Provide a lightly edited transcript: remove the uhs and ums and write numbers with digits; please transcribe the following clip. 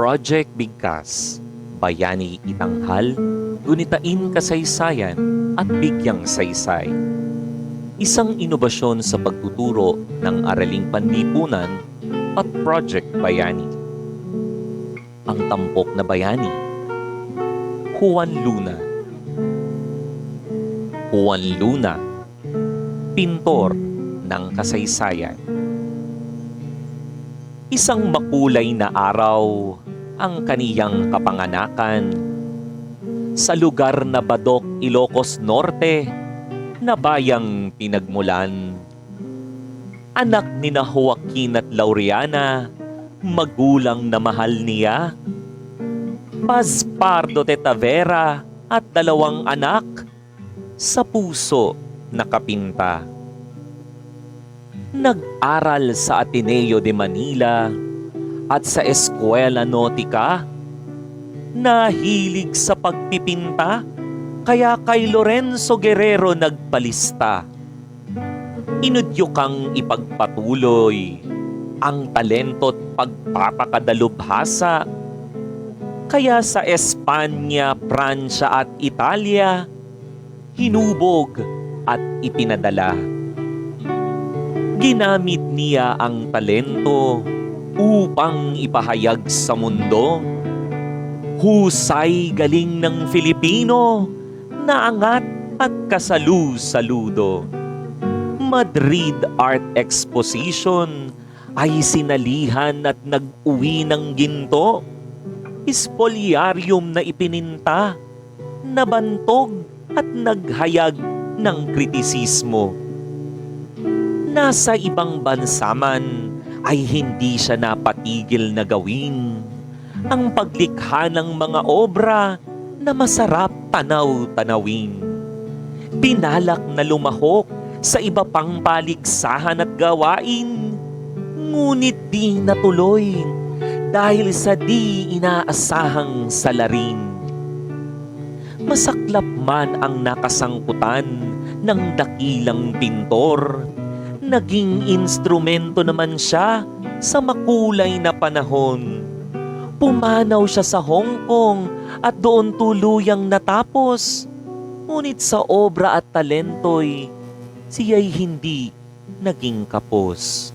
Project Bigkas, Bayani Itanghal, Gunitain Kasaysayan at Bigyang Saysay. Isang inobasyon sa pagtuturo ng Araling Panlipunan at Project Bayani. Ang tampok na bayani, Juan Luna. Juan Luna, pintor ng kasaysayan. Isang makulay na araw ang kaniyang kapanganakan sa lugar na Badok, Ilocos Norte na bayang pinagmulan. Anak ni na Joaquin at Laureana, magulang na mahal niya. Paz Pardo de Tavera at 2 anak sa puso nakapinta. Nag-aral sa Ateneo de Manila at sa Eskwela Nautica. Nahilig sa pagpipinta, kaya kay Lorenzo Guerrero nagpalista. Inudyokang ipagpatuloy ang talento't pagpapakadalubhasa. Kaya sa Espanya, Pransya at Italia, hinubog at ipinadala. Ginamit niya ang talento upang ipahayag sa mundo. Husay galing ng Filipino, naangat at kasalu-saludo. Madrid Art Exposition ay sinalihan at nag-uwi ng ginto. Ispolyarium na ipininta, nabantog at naghayag ng kritisismo. Nasa ibang bansa man ay hindi siya napatigil na gawin ang paglikha ng mga obra na masarap tanaw-tanawin. Pinalak na lumahok sa iba pang paligsahan at gawain, ngunit di natuloy dahil sa di inaasahang salarin. Masaklap man ang nakasangkutan ng dakilang pintor, naging instrumento naman siya sa makulay na panahon. Pumanaw siya sa Hong Kong at doon tuluyang natapos. Ngunit sa obra at talento'y siya'y hindi naging kapos.